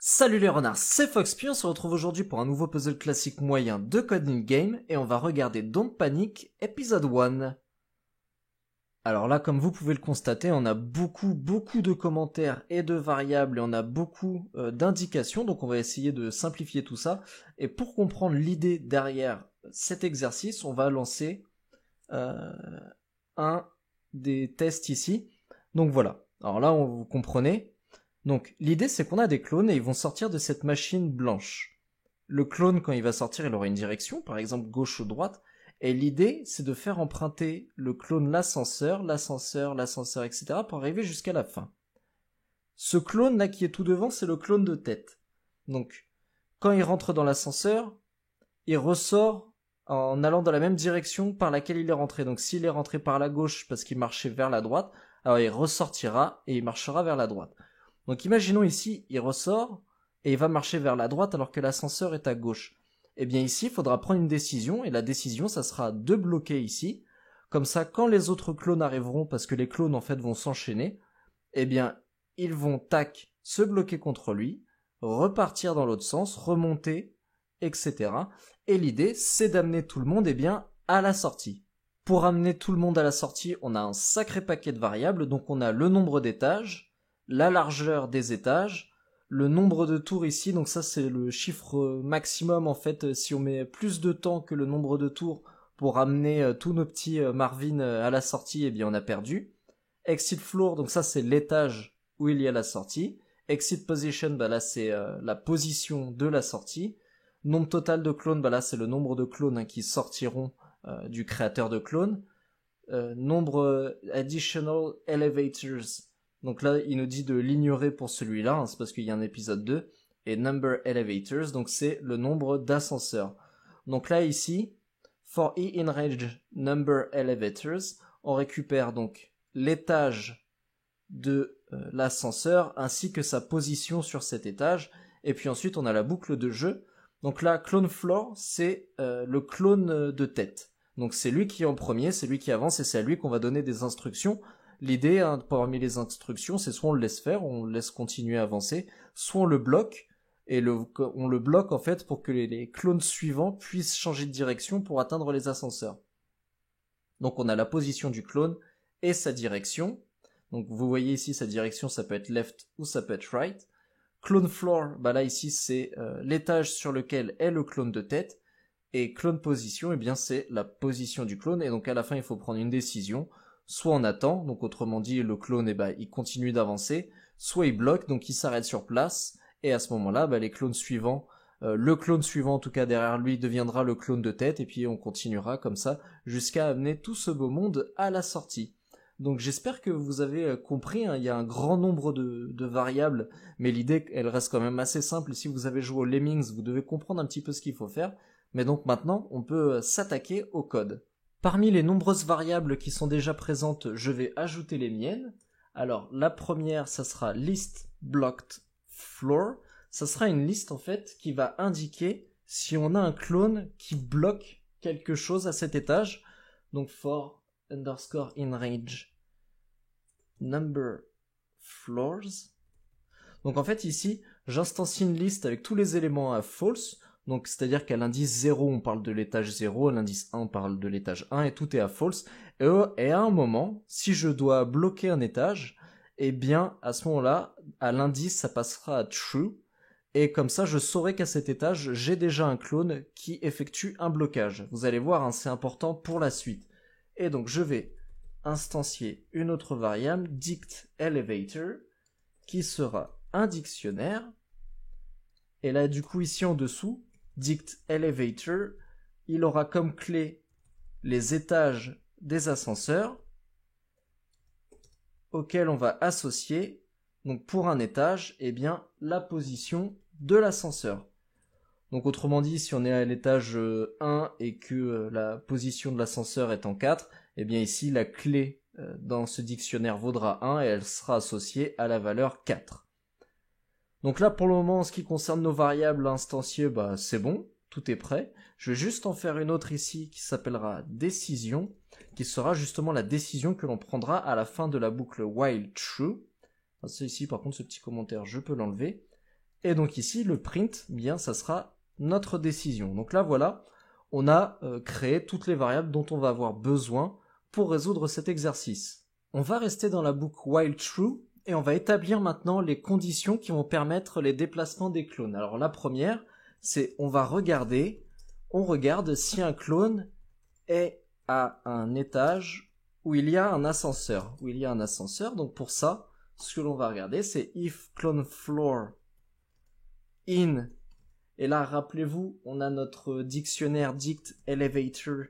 Salut les renards, c'est Foxpy, on se retrouve aujourd'hui pour un nouveau puzzle classique moyen de Coding Game et on va regarder Don't Panic épisode 1. Alors là, comme vous pouvez le constater, on a beaucoup de commentaires et de variables et on a beaucoup d'indications, donc on va essayer de simplifier tout ça. Et pour comprendre l'idée derrière cet exercice, on va lancer un des tests ici. Donc voilà, alors là vous comprenez. Donc l'idée c'est qu'on a des clones et ils vont sortir de cette machine blanche. Le clone quand il va sortir il aura une direction, par exemple gauche ou droite, et l'idée c'est de faire emprunter le clone l'ascenseur, etc. pour arriver jusqu'à la fin. Ce clone là qui est tout devant c'est le clone de tête. Donc quand il rentre dans l'ascenseur, il ressort en allant dans la même direction par laquelle il est rentré. Donc s'il est rentré par la gauche parce qu'il marchait vers la droite, alors il ressortira et il marchera vers la droite. Donc imaginons ici, il ressort et il va marcher vers la droite alors que l'ascenseur est à gauche. Eh bien ici, il faudra prendre une décision et la décision, ça sera de bloquer ici. Comme ça, quand les autres clones arriveront, parce que les clones en fait vont s'enchaîner, eh bien ils vont se bloquer contre lui, repartir dans l'autre sens, remonter, etc. Et l'idée, c'est d'amener tout le monde à la sortie. Pour amener tout le monde à la sortie, on a un sacré paquet de variables, donc on a le nombre d'étages, la largeur des étages, le nombre de tours ici, donc ça c'est le chiffre maximum en fait, si on met plus de temps que le nombre de tours pour amener tous nos petits Marvin à la sortie, eh bien on a perdu. Exit floor, donc ça c'est l'étage où il y a la sortie. Exit position, bah là c'est la position de la sortie. Nombre total de clones, bah là c'est le nombre de clones qui sortiront du créateur de clones. Nombre additional elevators, donc là, il nous dit de l'ignorer pour celui-là, c'est parce qu'il y a un épisode 2. Et number elevators, donc c'est le nombre d'ascenseurs. Donc là, ici, for e in range number elevators, on récupère donc l'étage de l'ascenseur ainsi que sa position sur cet étage. Et puis ensuite, on a la boucle de jeu. Donc là, clone floor, c'est le clone de tête. Donc c'est lui qui est en premier, c'est lui qui avance et c'est à lui qu'on va donner des instructions. L'idée, parmi les instructions, c'est soit on le laisse faire, on le laisse continuer à avancer, soit on le bloque, et on le bloque en fait pour que les clones suivants puissent changer de direction pour atteindre les ascenseurs. Donc on a la position du clone et sa direction. Donc vous voyez ici sa direction, ça peut être left ou ça peut être right. Clone floor, bah là ici c'est l'étage sur lequel est le clone de tête. Et clone position, eh bien c'est la position du clone, et donc à la fin il faut prendre une décision. Soit on attend, donc autrement dit le clone il continue d'avancer, soit il bloque, donc il s'arrête sur place, et à ce moment-là les clones suivants, le clone suivant en tout cas derrière lui deviendra le clone de tête, et puis on continuera comme ça jusqu'à amener tout ce beau monde à la sortie. Donc j'espère que vous avez compris, il y a un grand nombre de variables, mais l'idée elle reste quand même assez simple. Si vous avez joué au Lemmings, vous devez comprendre un petit peu ce qu'il faut faire, mais donc maintenant on peut s'attaquer au code. Parmi les nombreuses variables qui sont déjà présentes, je vais ajouter les miennes. Alors la première, ça sera list blocked floor. Ça sera une liste en fait qui va indiquer si on a un clone qui bloque quelque chose à cet étage. Donc for underscore in range number floors. Donc en fait ici, j'instancie une liste avec tous les éléments à false. Donc c'est-à-dire qu'à l'indice 0, on parle de l'étage 0, à l'indice 1, on parle de l'étage 1, et tout est à false. Et à un moment, si je dois bloquer un étage, eh bien, à ce moment-là, à l'indice, ça passera à true, et comme ça, je saurai qu'à cet étage, j'ai déjà un clone qui effectue un blocage. Vous allez voir, c'est important pour la suite. Et donc, je vais instancier une autre variable, dict elevator, qui sera un dictionnaire. Et là, du coup, ici en dessous, dict elevator, il aura comme clé les étages des ascenseurs auxquels on va associer, donc pour un étage, eh bien, la position de l'ascenseur. Donc autrement dit, si on est à l'étage 1 et que la position de l'ascenseur est en 4, eh bien ici, la clé dans ce dictionnaire vaudra 1 et elle sera associée à la valeur 4. Donc là, pour le moment, en ce qui concerne nos variables instanciées, c'est bon, tout est prêt. Je vais juste en faire une autre ici qui s'appellera décision, qui sera justement la décision que l'on prendra à la fin de la boucle while true. Ça ici, par contre, ce petit commentaire, je peux l'enlever. Et donc ici, le print, bien, ça sera notre décision. Donc là, voilà, on a créé toutes les variables dont on va avoir besoin pour résoudre cet exercice. On va rester dans la boucle while true et on va établir maintenant les conditions qui vont permettre les déplacements des clones. Alors la première, c'est on regarde si un clone est à un étage où il y a un ascenseur. Donc pour ça, ce que l'on va regarder, c'est if clone floor in. Et là, rappelez-vous, on a notre dictionnaire dict elevator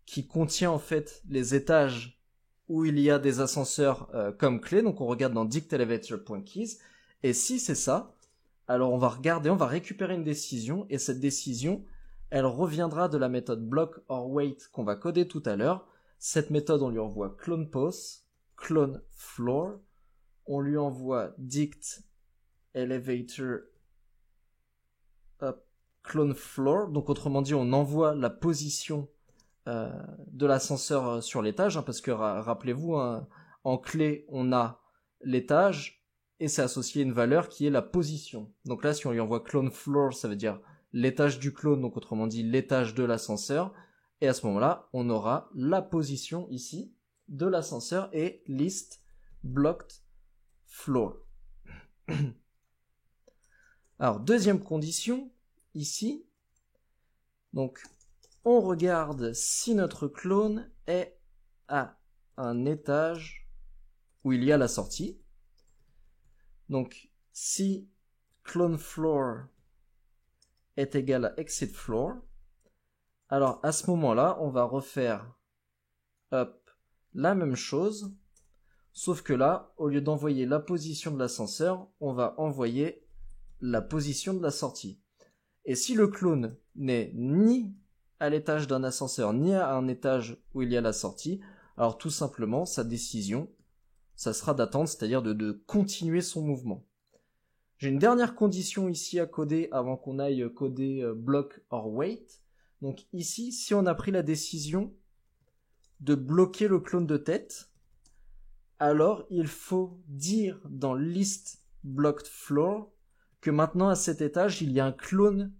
qui contient en fait les étages où il y a des ascenseurs comme clé. Donc on regarde dans dictElevator.keys. Et si c'est ça, alors on va regarder, on va récupérer une décision. Et cette décision, elle reviendra de la méthode block or wait qu'on va coder tout à l'heure. Cette méthode, on lui envoie clone pos, clone floor. On lui envoie dict elevator clone floor. Donc autrement dit, on envoie la position de l'ascenseur sur l'étage, hein, parce que rappelez-vous, hein, en clé, on a l'étage et c'est associé à une valeur qui est la position. Donc là, si on lui envoie clone floor, ça veut dire l'étage du clone, donc autrement dit l'étage de l'ascenseur. Et à ce moment-là, on aura la position ici de l'ascenseur et list blocked floor. Alors, deuxième condition, ici, donc on regarde si notre clone est à un étage où il y a la sortie. Donc, si clone floor est égal à exit floor, alors à ce moment-là, on va refaire la même chose, sauf que là, au lieu d'envoyer la position de l'ascenseur, on va envoyer la position de la sortie. Et si le clone n'est ni à l'étage d'un ascenseur, ni à un étage où il y a la sortie, alors tout simplement, sa décision, ça sera d'attendre, c'est-à-dire de continuer son mouvement. J'ai une dernière condition ici à coder avant qu'on aille coder block or wait. Donc ici, si on a pris la décision de bloquer le clone de tête, alors il faut dire dans list blocked floor que maintenant à cet étage, il y a un clone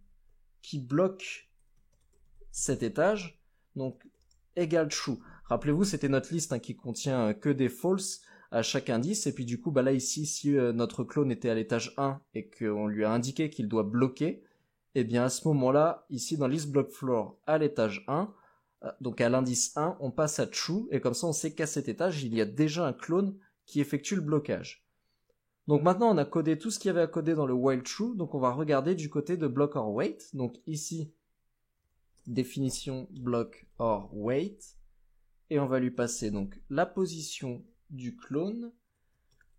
qui bloque cet étage, donc égal true. Rappelez-vous, c'était notre liste qui contient que des false à chaque indice, et puis du coup, là ici, si notre clone était à l'étage 1 et qu'on lui a indiqué qu'il doit bloquer, et bien à ce moment-là, ici dans list block floor à l'étage 1, donc à l'indice 1, on passe à true, et comme ça on sait qu'à cet étage, il y a déjà un clone qui effectue le blocage. Donc maintenant, on a codé tout ce qu'il y avait à coder dans le while true, donc on va regarder du côté de block or wait. Donc ici, définition block or wait, et on va lui passer donc la position du clone,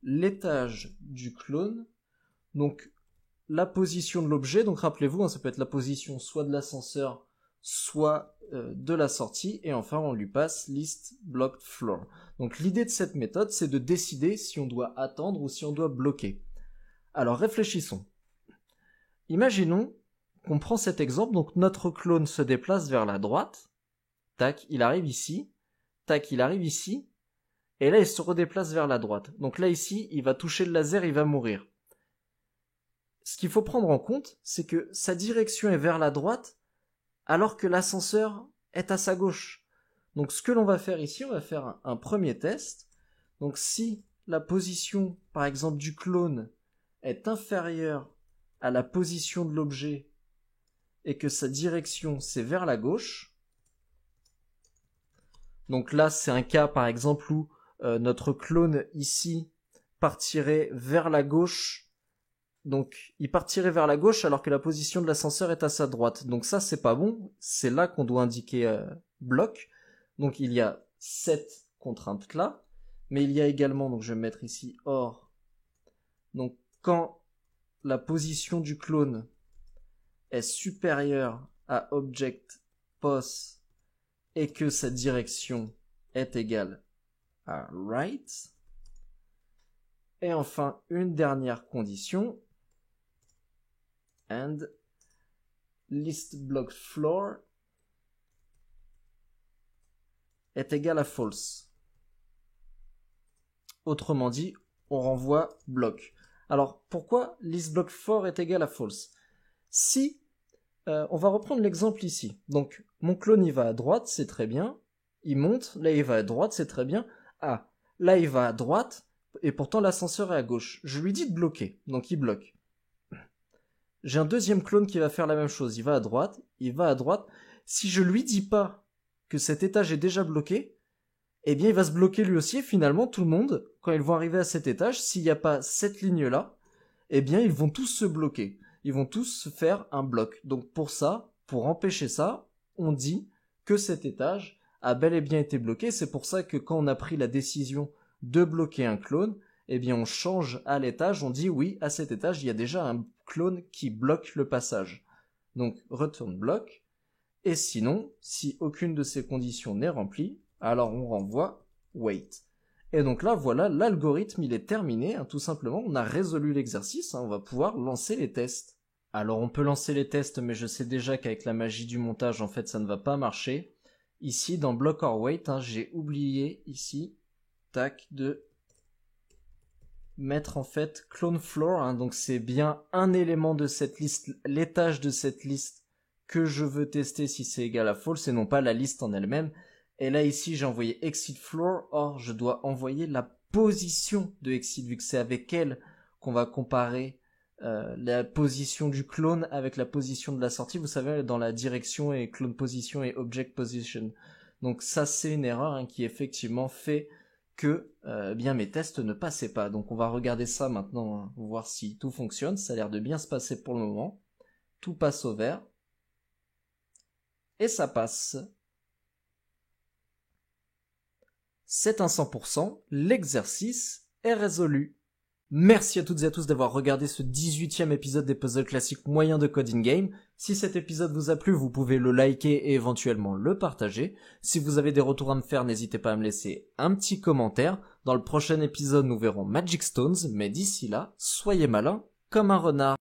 l'étage du clone, donc la position de l'objet, donc rappelez-vous, ça peut être la position soit de l'ascenseur, soit de la sortie, et enfin on lui passe list blocked floor. Donc l'idée de cette méthode, c'est de décider si on doit attendre ou si on doit bloquer. Alors réfléchissons. Imaginons qu'on prend cet exemple, donc notre clone se déplace vers la droite, tac, il arrive ici, tac, il arrive ici, et là il se redéplace vers la droite. Donc là ici, il va toucher le laser, il va mourir. Ce qu'il faut prendre en compte, c'est que sa direction est vers la droite, alors que l'ascenseur est à sa gauche. Donc ce que l'on va faire ici, on va faire un premier test. Donc si la position, par exemple, du clone est inférieure à la position de l'objet et que sa direction c'est vers la gauche, donc là c'est un cas par exemple où notre clone ici partirait vers la gauche, donc il partirait vers la gauche alors que la position de l'ascenseur est à sa droite, donc ça c'est pas bon, c'est là qu'on doit indiquer bloc. Donc il y a cette contrainte là, mais il y a également, donc je vais mettre ici or, donc quand la position du clone est supérieure à object pos et que sa direction est égale à right. Et enfin, une dernière condition, and list block floor est égal à false. Autrement dit, on renvoie bloc. Alors, pourquoi listBlock4 est égal à false? Si, on va reprendre l'exemple ici. Donc, mon clone, il va à droite, c'est très bien. Il monte, là, il va à droite, c'est très bien. Ah, là, il va à droite, et pourtant, l'ascenseur est à gauche. Je lui dis de bloquer, donc il bloque. J'ai un deuxième clone qui va faire la même chose. Il va à droite, il va à droite. Si je lui dis pas que cet étage est déjà bloqué, eh bien, il va se bloquer lui aussi, et finalement, tout le monde, quand ils vont arriver à cet étage, s'il n'y a pas cette ligne-là, eh bien, ils vont tous se bloquer. Ils vont tous se faire un bloc. Donc, pour ça, pour empêcher ça, on dit que cet étage a bel et bien été bloqué. C'est pour ça que quand on a pris la décision de bloquer un clone, eh bien, on change à l'étage, on dit oui, à cet étage, il y a déjà un clone qui bloque le passage. Donc, return block. Et sinon, si aucune de ces conditions n'est remplie, alors on renvoie wait. Et donc là, voilà, l'algorithme, il est terminé, hein, tout simplement. On a résolu l'exercice, hein, on va pouvoir lancer les tests. Alors on peut lancer les tests, mais je sais déjà qu'avec la magie du montage, en fait, ça ne va pas marcher. Ici, dans block or wait, hein, j'ai oublié ici, tac, de mettre en fait clone floor, hein, donc c'est bien un élément de cette liste, l'étage de cette liste que je veux tester si c'est égal à false et non pas la liste en elle-même. Et là ici j'ai envoyé exit floor, or je dois envoyer la position de exit vu que c'est avec elle qu'on va comparer la position du clone avec la position de la sortie. Vous savez, dans la direction et clone position et object position. Donc ça c'est une erreur hein, qui effectivement fait que bien mes tests ne passaient pas. Donc on va regarder ça maintenant, hein, voir si tout fonctionne. Ça a l'air de bien se passer pour le moment. Tout passe au vert. Et ça passe. C'est un 100%, l'exercice est résolu. Merci à toutes et à tous d'avoir regardé ce 18e épisode des puzzles classiques moyens de Coding Game. Si cet épisode vous a plu, vous pouvez le liker et éventuellement le partager. Si vous avez des retours à me faire, n'hésitez pas à me laisser un petit commentaire. Dans le prochain épisode, nous verrons Magic Stones, mais d'ici là, soyez malins comme un renard.